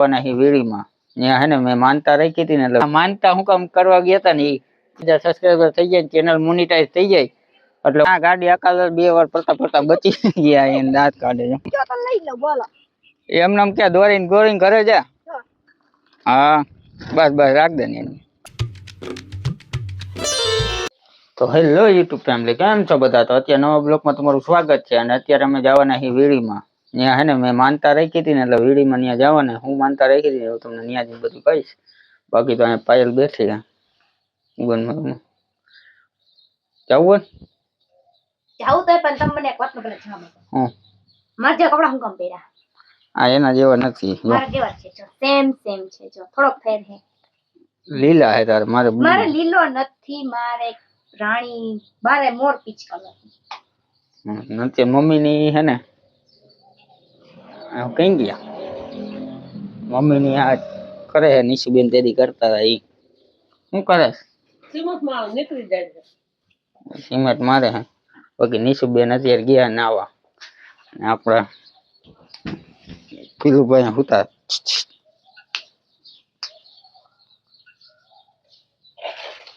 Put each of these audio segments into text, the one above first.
ही video में यहाँ है ने मैं मानता रखी थी ने मानता हूँ काम करवा गया था ने બીજા સબસ્ક્રાઇબર થઈ જાય ચેનલ મોનેટાઈઝ થઈ જાય એટલે આ ગાડી આકાલ બે વાર પડતા પડતા બચી ગયા એને દાંત કાઢે છે જો તો લઈ લો બોલો એમ નામ કે દોરીને ગોરીને ઘરે જા હા બસ બસ રાખ દે ને તો હેલો યુટ્યુબ ફેમિલી કેમ છો બધા તો અત્યારે નવા બ્લોગમાં તમારું સ્વાગત છે અને અત્યારે અમે જવાના છીએ વીડીમાં ત્યાં હે ને મેં માનતા રાખી હતી ને એટલે વીડીમાં ત્યાં જવાના હું માનતા રાખી હતી હું તમને ત્યાં જઈને બધું કહીશ બાકી તો અહીંયા પાયલ બેઠી છે ઉગનમાં જવું જાવું તો પણ તમને એક વાત ખબર છે મારા જે કપડા હું કામ પહેર્યા આ એના જેવા નથી મારા જેવા છે જો સેમ છે જો થોડોક ફેર છે લીલા હે તારે મારે લીલો નથી મારે રાણી મારે મોર પીચ કલર નથી મમ્મી ની હે ને કઈ ગયા મમ્મી ની આ કરે હે નિશુબેન તેદી કરતા હતા ઈ શું કરે સિમેન્ટ માં નીકળી જાય સિમેન્ટ મારે હે બાકી નિશુબેન અત્યારે ગયા નાવા આપડા પીલુભાઈ હુતા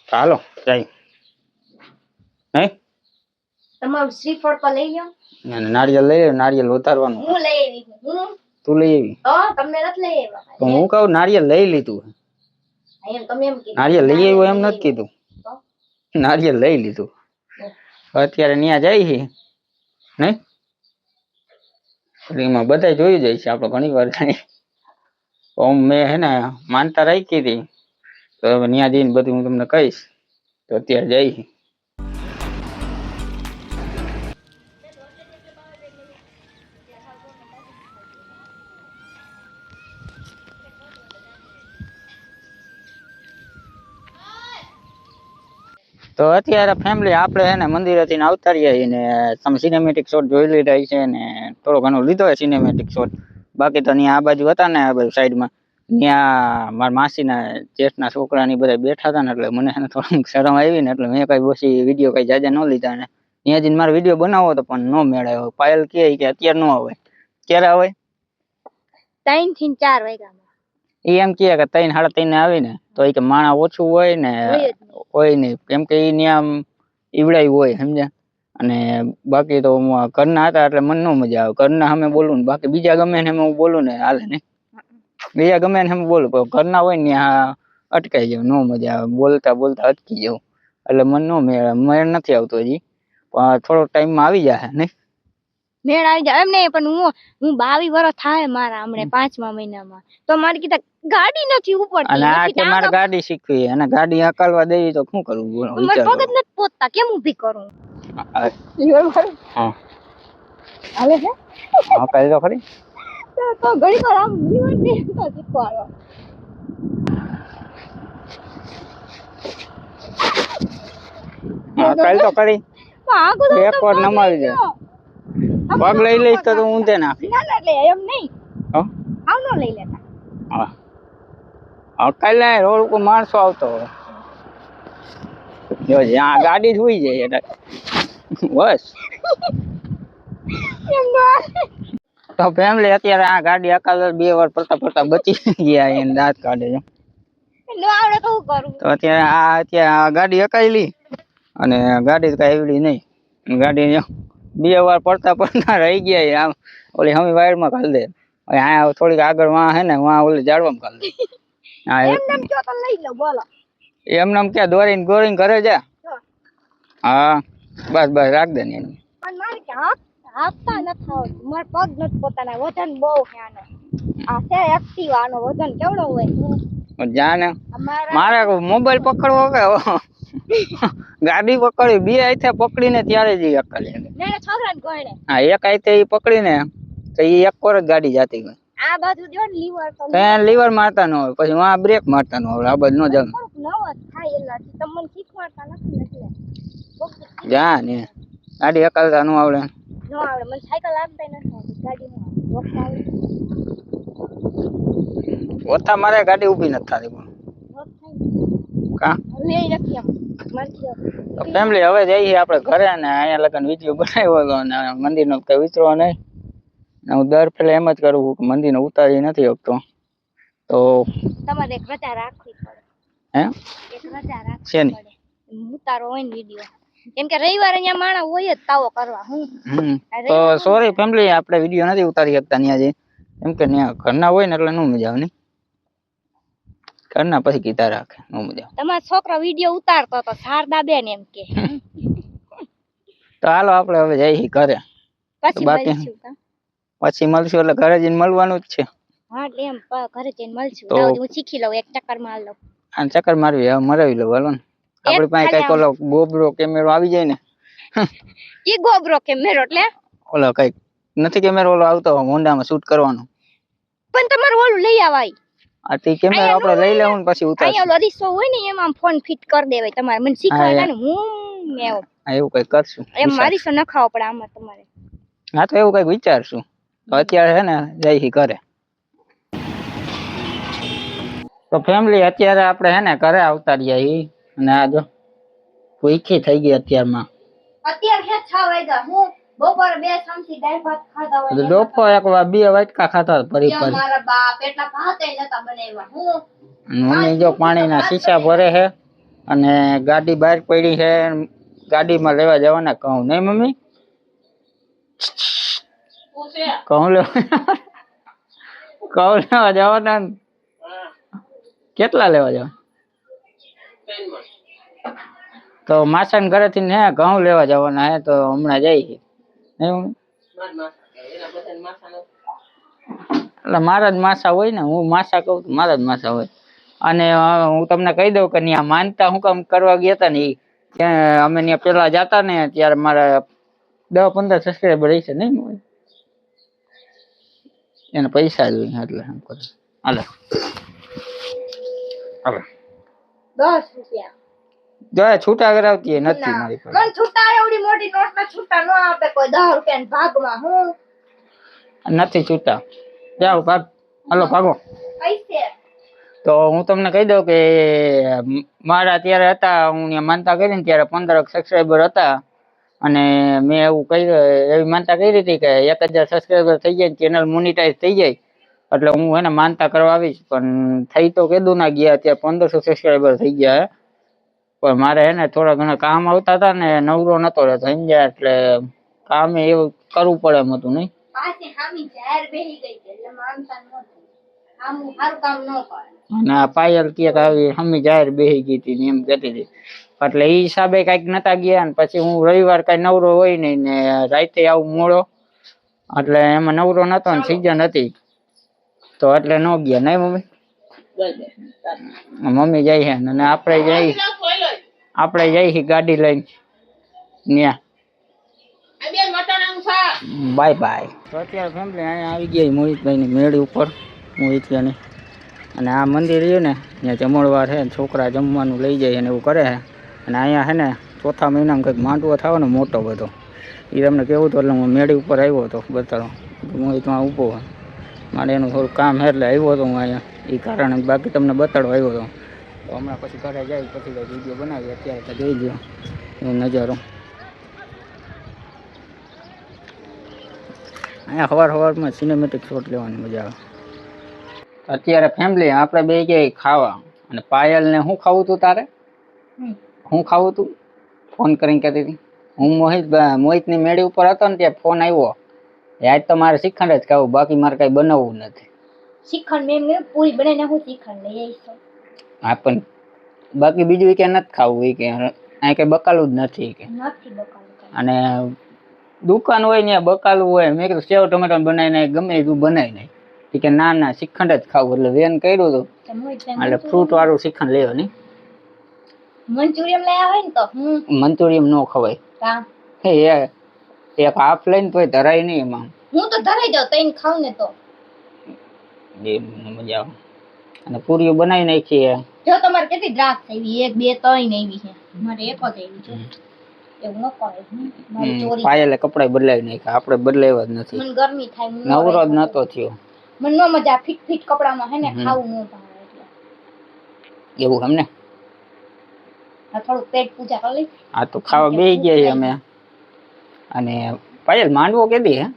ચાલો જાય હે તમારું શ્રીફળ તો લઈ લ્યો નારિયેલ લઈ લે નારિયેલ ઉતારવાનું હું લઈ આવી હું તું લઈ આવી તો તમને નથી લઈ આવ્યા તો હું કહું નારિયેલ લઈ લીધું એમ તમે એમ કીધું નારિયેલ લઈ આવ્યો એમ નથી કીધું નારિયેલ લઈ લીધું અત્યારે ત્યાં જાય છે નહીં એમાં બધા જોઈ જાય છે આપણે ઘણી વાર ઓમ મેં હે ને માનતા રાખી હતી તો હવે ત્યાં જઈને બધું હું તમને કહીશ તો અત્યારે જાય તો અત્યારે ફેમિલી આપણે હે ને મંદિરેથી આવતા રહ્યા ને તમે સિનેમેટિક શોટ જોઈ લીધા છે ને થોડો ઘણો લીધો હોય સિનેમેટિક શોટ બાકી તો ત્યાં આ બાજુ હતા ને આ બાજુ સાઈડમાં ત્યાં મારા માસીના જેઠના છોકરાની બધા બેઠા હતા ને એટલે મને એને થોડુંક શરમ આવી ને એટલે મેં કઈ પછી વિડીયો કઈ જાજા ન લીધા ને ત્યાં જઈને મારે વિડીયો બનાવો તો પણ ન મેળાયો પાયલ કે અત્યારે ન આવે ક્યારે આવે 3 થી 4 વાગ્યામાં એ એમ કે 3 સાડા 3 આવી ને તો એ કે માણા ઓછું હોય ને હોય નહીં કેમ કે એ ત્યાં ઈવડાઈ હોય સમજ્યા અને બાકી તો ઘરના હતા એટલે મને ન મજા આવે ઘરના સામે બોલું ને બાકી બીજા ગમે ને હું બોલું ને હાલે ને બીજા ગમે ને સામે બોલું પણ ઘરના હોય ને ત્યાં અટકાઈ જાવ ન મજા આવે બોલતા બોલતા અટકી જાવ એટલે મને ન મેળ નથી આવતો હજી પણ થોડો ટાઈમમાં આવી જાય ને મેળ આવી જાય એમ નહીં પણ હું 22 વર્ષ થાય મારા હમણે 5મા મહિનામાં તો મારી કીધા ગાડી નથી ઉપડતી અને આ કે મારે ગાડી શીખવી અને ગાડી હકાલવા દેવી તો શું કરવું બોલો મને પગ જ નથી પોતતા કેમ ઊભી કરું હા હાલે છે હા કાઈ તો ખરી તો ઘણી વાર આમ નિવડ ને તો શીખવાડો હા કાઈ તો કરી એક વાર નમાવી દે પગ લઈ લઈશ તો ઊંધે નાખી ના ના લે એમ નહીં હા આવ ન લઈ લેતા હા કાલે રોડ ઉપર માણસો આવતો હોય જો જ્યાં ગાડી જોઈ જાય એટલે બસ તો ફેમિલી અત્યારે આ ગાડી અકાલ 2 વાર પડતા પડતા બચી ગયા એને દાંત કાઢે છે નો આવડે તો હું કરું તો અત્યારે આ ગાડી અકાયેલી અને ગાડી કઈ આવડી નહીં ગાડી 2 વાર પડતા પડતા રહી ગયા આમ ઓલી હમી વાયરમાં ઘાલ દે અહીંયા થોડીક આગળ વાં હે ને વાં ઓલી જાડવામાં ઘાલ દે એમ નામ કે દોરીને ગોરીને ઘરે જા હા બસ બસ રાખ દે ને હાથતા નથી આવતું મારા પગ નથી પોતાના વજન બહુ છે આનો આ છે એક્ટિવા આનો વજન કેવડો હોય જા ને મારે મોબાઈલ પકડવો કે ગાડી પકડી બે હાથે પકડીને ત્યારે જ અકલ છોકરાને ગોળે હા એક હાથે ઈ પકડીને તો ઈ એક કોર જ ગાડી જાતી ગઈ આ બાજુ જો ને લીવર તો લીવર મારતા ન હોય પછી વાં બ્રેક મારતા ન હોય આ બાજુ ન જાવ નવા થાય એલા તમને શીખવાડતા નથી એટલે જા ને ગાડી અકલતા ન આવડે ન આવડે મને સાયકલ આવડતા નથી ગાડી ન આવડે ઓથા મારે ગાડી ઊભી નથી થાતી પણ કા લઈ નથી આમ ફેમિલી હવે જઈએ આપણે ઘરે ને અહીંયા લગન વિડીયો બનાવ્યો હતો અને મંદિરનો કઈ વિચારવા નહીં હું દર પેલા એમ જ કરું કે મંદિરને ઉતારી નથી શકતો તો તમારે એક રજા રાખવી પડે. હે એક રજા રાખવી શેની? પડે. ઉતારો હોય ને વિડીયો. કેમ કે રવિવારે અહીંયા માણસ હોય જ તાવો કરવા. તો સોરી ફેમિલી, આપણે વિડીયો નથી ઉતારી શકતા ત્યાં જઈ, કેમ કે ત્યાં ઘરના હોય ને એટલે નો મજા આવે ને. ઘરના પછી કીધા રાખે, નો મજા આવે. તમારો છોકરો વિડીયો ઉતારતો તો શારદા બેન એમ કે. તો હાલો આપણે હવે જઈ ઘરે. પછી બાકી મળશું કા. પછી મળશું એટલે ઘરે જઈને મળવાનું જ છે. હા એટલે એમ ઘરે જઈને મળશું. તો હું શીખી લઉં, એક ચક્કર માર લઉં. આ ચક્કર મારવી હવે મરાવી લો હાલો ને. આપણી પાસે કઈક ઓલો ગોબરો કેમેરો આવી જાય ને. ઈ ગોબરો કેમેરો એટલે ઓલો કઈક નથી કેમેરો ઓલો આવતો હોન્ડામાં શૂટ કરવાનો. પણ તમારે ઓલું લઈ આવાય. આ તે કેમેરો આપણે લઈ લેવું ને પછી ઉતારશું. અહીંયા ઓલો અરીસો હોય ને એમાં ફોન ફિટ કરી દેવાય તમારે. મને શીખવાડતા ને હું એવું. એવું કઈ કરશું. એમ અરીસો નખાવો પડે આમાં તમારે. હા તો એવું કઈક વિચારશું. તો અત્યારે છે ને જઈ ઘરે. તો ફેમિલી અત્યારે આપણે હે ને ઘરે આવતા રહ્યા અને આ જો ભૂખી થઈ ગઈ અત્યારમાં. અત્યારે હે 6 વાગ્યા. હું બપોરે 2 ચમચી દાળ ભાત ખાધા હોય. ડોફો એક વાર 2 વાટકા ખાતા ફરી ફરી. મારા બાપ એટલા ભાતે નતા બનાવ્યા. હું મમ્મી જો પાણીના શીશા ભરે છે અને ગાડી બહાર પડી છે. ગાડીમાં લેવા જવાના કહું નહીં મમ્મી? કહું લેવા જવાના. કેટલા લેવા જવા? તો માસણ ઘરેથી ને ઘઉં લેવા જવાના હે તો હમણાં જઈ. એટલે મારા જ માસા હોય ને, હું માસા કહું તો મારા જ માસા હોય. અને હું તમને કહી દઉં કે ત્યાં માનતા હું કામ કરવા ગયા હતા ને ત્યાં અમે ત્યાં પેલા જતા ને ત્યારે મારા 10-15 સબસ્ક્રાઈબર રહી છે નહીં એને પૈસા જોઈએ એટલે એમ કરે. હાલો હાલો 10 રૂપિયા જો છૂટા કરાવતી નથી મારી પાસે. મન છૂટા એવડી મોટી નોટ ના છૂટા નો આપે કોઈ 10 રૂપિયા ભાગમાં. હું નથી છૂટા. જાઓ ભાગ. હાલો ભાગો. પૈસે તો હું તમને કહી દઉં કે મારા ત્યારે હતા હું ત્યાં માનતા કરી ને ત્યારે 15 સબસ્ક્રાઈબર હતા અને મેં એવું એવી માનતા કરી હતી કે 1000 સબસ્ક્રાઈબર થઈ જાય ચેનલ મોનિટાઈઝ થઈ જાય એટલે હું એને માનતા કરવા આવીશ. પણ થઈ તો કીધું ના ગયા. અત્યારે 1500 સબસ્ક્રાઈબર થઈ ગયા. પણ મારે હે ને થોડા ઘણા કામ આવતા હતા ને નવરો નતો રહેતો સમજ્યા એટલે કામે એવું કરવું પડે એમ હતું નહીં. પાછી હામી જાહેર બેહી ગઈ એટલે માનતા ન થઈ. આમ હારું કામ ન કરે. અને આ પાયલ કે આવી હમી જાહેર બેહી ગઈ હતી ને એમ કહેતી હતી એટલે એ હિસાબે કઈક નતા ગયા. ને પછી હું રવિવાર કઈ નવરો હોય નહીં ને રાતે આવું મોડો એટલે એમાં નવરો નતો ને સીઝન હતી તો એટલે ન ગયા નહીં મમ્મી? મમ્મી જાય છે અને આપણે જઈ ગાડી લઈને ન્યા. Bye bye. તો અત્યારે ફેમિલી અહીંયા આવી ગયા મોહિતભાઈ ની મેળી ઉપર. મોહિતભાઈ અને આ મંદિર રહ્યું ને ત્યાં જમણવાર છે છોકરા જમવાનું લઈ જાય અને એવું કરે છે. અને અહીંયા છે ને ચોથા મહિનામાં કંઈક માંડવો થાવ ને મોટો બધો એ તમને કેવું હતું એટલે હું મેળી ઉપર આવ્યો હતો બતાડો. મોહિતમાં ઊભો મારે એનું થોડું કામ છે એટલે આવ્યો હતો હું અહીંયા એ કારણે. બાકી તમને બતાડવા આવ્યો હતો. તો હમણાં પછી ઘરે જાય પછી કંઈક વિડીયો બનાવી. અત્યારે તો જોઈ લો એવો નજારો. અહીંયા સવારમાં સિનેમેટિક શોટ લેવાની મજા આવે. અત્યારે ફેમિલી આપણે બે ગયા ખાવા અને પાયલ ને શું ખાવું તું તારે? શું ખાવું તું? ફોન કરીને કહેતી હતી. હું મોહિતની મેળી ઉપર હતો ને ત્યાં ફોન આવ્યો. આજ તો મારે શ્રીખંડ જ ખાવું બાકી મારે કઈ બનાવવું નથી. શ્રીખંડ મેં પૂરી બનાવીને હું શ્રીખંડ લઈ આવીશ. હા પણ બાકી બીજું કે નથી ખાવું કે અહીં કઈ બકાલું જ નથી કે. નથી બકાલું. અને દુકાન હોય ને બકાલું હોય. મેં કીધું સેવ ટમેટા બનાવીને ગમે તું બનાવી નહીં કે ના શ્રીખંડ જ ખાવું એટલે વેન કર્યું હતું એટલે ફ્રૂટ વાળું શ્રીખંડ લેવો નહીં. મંચુરિયમ લઈ આવે ને તો મંચુરિયમ નો ખવાય. એક હાફ લઈને તોય ધરાય નહીં એમાં. હું તો ધરાઈ જાઉં તઈને ખાવ ને તો મજા આવે. અને પૂરીઓ બનાવી નાખી. જો તમારે કેટલી દ્રાક્ષ આવી? 1 2 3 આવી છે. મારે એક જ આવી છે. એવું ન કરાય. મારી ચોરી. પાયલે કપડા બદલાવી નાખ્યા. આપણે બદલાવ્યા જ નથી. મને ગરમી થાય. નવરો જ નતો થયો. મને નો મજા ફિટ કપડામાં હે ને ખાવું ન ભાવે એટલે. એવું એમને. આ થોડું પેટ પૂજા કરી લઈ. આ તો ખાવા બેહી ગયા અમે. અને પાયલ માંડવો કેદી હે?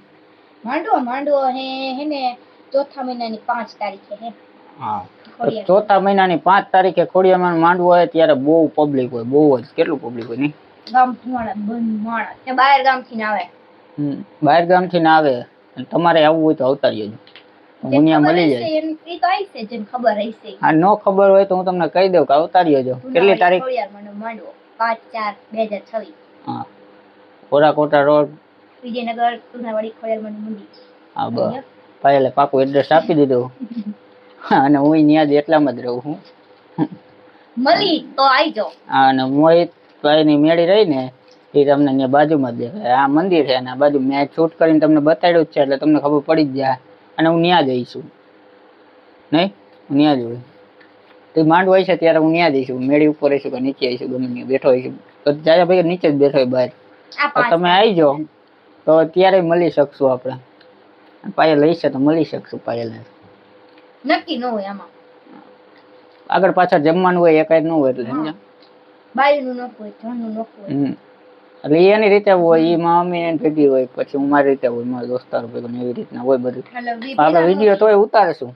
માંડવો હે ને ચોથા મહિનાની 5 તારીખે હે. હા ખોડિયાર. ચોથા મહિનાની 5 તારીખે ખોડિયારમાં માંડવો હોય ત્યારે બહુ પબ્લિક હોય, બહુ જ. કેટલું પબ્લિક હોય નહીં? ગામ મોડા બંધ મોડા તે બહાર ગામથી ના આવે. બહાર ગામથી ના આવે અને તમારે આવવું હોય તો આવતા રહેજો, હું ત્યાં મળી જાય. એ તો આવી છે જેને ખબર હશે. હા, નો ખબર હોય તો હું તમને કહી દઉં કે આવતા રહેજો. કેટલી તારીખ? ખોડિયારમાંનો માંડવો 5/4/2026. હા, કોરાકોટા રોડ, વિજયનગર, તુનાવાડી, ખોડિયારમાંનું મંદિર. હા બસ પહેલે પાકું એડ્રેસ આપી દીધું. અને હું ત્યાં જ એટલામાં જ રહું છું. મળી તો આવજો. હા, અને મોહિત ભાઈની મેળી રહી ને એ તમને ત્યાં બાજુમાં જ દેખાય. આ મંદિર છે અને આ બાજુ મેં શૂટ કરીને તમને બતાડ્યું જ છે એટલે તમને ખબર પડી જ જાય. અને હું ત્યાં જઈશું નહીં, હું ત્યાં જ હોય તો માંડ હોય છે ત્યારે હું ત્યાં જઈશું. મેળી ઉપર રહીશું કે નીચે આવીશું, ગમે ત્યાં બેઠો હોઈશું. તો જાય ભાઈ નીચે જ બેઠો હોય બહાર. તો તમે આવી જાઓ તો ત્યારે મળી શકશું આપણે. પાયલ લઈ છે તો મળી શકશું પાયલને. નક્કી ન હોય આમાં, આગળ પાછળ જમવાનું હોય એકાદ ન હોય એટલે સમજ્યા. બાયનું ન હોય, જણનું ન હોય. એટલે ઈ એની રીતે હોય, ઈ મમ્મી એની ભેગી હોય, પછી હું મારી રીતે હોય, મારા દોસ્તારો ભેગો એવી રીતના હોય બધું. આપણે વિડીયો તોય ઉતારશું,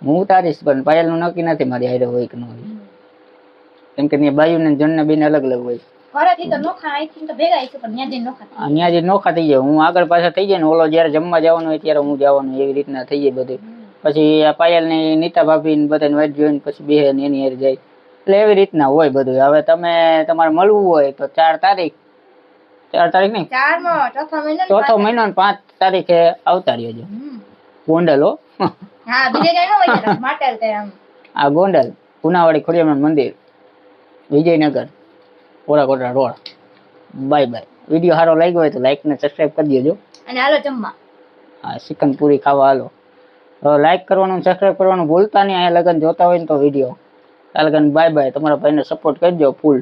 હું ઉતારીશ પણ પાયલનું નક્કી નથી મારી હારે હોય કે ન હોય. કેમ કે ત્યાં બાયુ ને જણ ને બેને અલગ અલગ હોય. ઘરેથી તો નોખા આઈથી તો ભેગા આઈશું પણ ત્યાં જઈને નોખા. ત્યાં જે નોખા થઈ જાય, હું આગળ પાછા થઈ જાય ને ઓલો જયારે જમવા જવાનું હોય ત્યારે હું જવાનું, એવી રીતના થઈ જાય બધું. પછી આ પાયલ ની નીતા ભાભી ને બધાને વાટ જોઈને પછી બે ને એની હારે જાય. એટલે એવી રીતના હોય બધું. હવે તમે તમારે મળવું હોય તો 4 તારીખ નહીં, ચોથો મહિનો ને 5 તારીખે આવતા રહેજો. ગોંડલ હો. હા, બીજે કઈ ન હોય માટેલ તે આમ. આ ગોંડલ પુનાવાડી ખોડિયારમાં મંદિર, Vijaynagar, Korakota road. Bye bye. Video સારો લાગ્યો હોય તો લાઈક ને સબસ્ક્રાઇબ કરી દેજો. અને હાલો જમવા. હા, ચિકન પૂરી ખાવા હાલો. લાઈક કરવાનું, સબસ્ક્રાઇબ કરવાનું ભૂલતા નહીં. અહીંયા લગન જોતા હોય ને તો વિડીયો આ લગન બાય બાય. તમારા ભાઈને સપોર્ટ કરજો ફૂલ.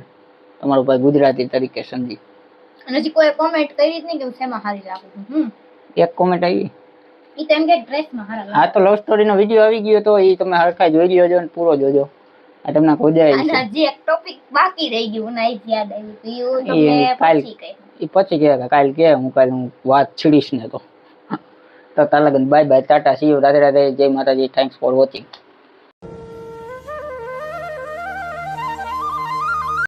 તમારો ભાઈ ગુજરાતી તરીકે સમજી. અને હજી કોઈ કોમેન્ટ કરી જ નહીં કે હું શેમાં હારી લાગું છું. એક કોમેન્ટ આવી, ઈ તો એમ કે ડ્રેસમાં હારા લાગે. હા તો લવ સ્ટોરી નો વિડીયો આવી ગયો તો એ તમે હરખા જોઈ લેજો ને પૂરો જોજો. આ તમને મજા આવી છે. હજી એક ટોપિક બાકી રહી ગયું ને આજ યાદ આવ્યું તો એ તમને પછી કહે. એ પછી કે કાલ કે હું વાત છીડીશ ને તો તાર લગન bye bye, Tata, C you, Radhe Radhe, જય માતાજી, થેન્ક્સ ફોર વોચિંગ.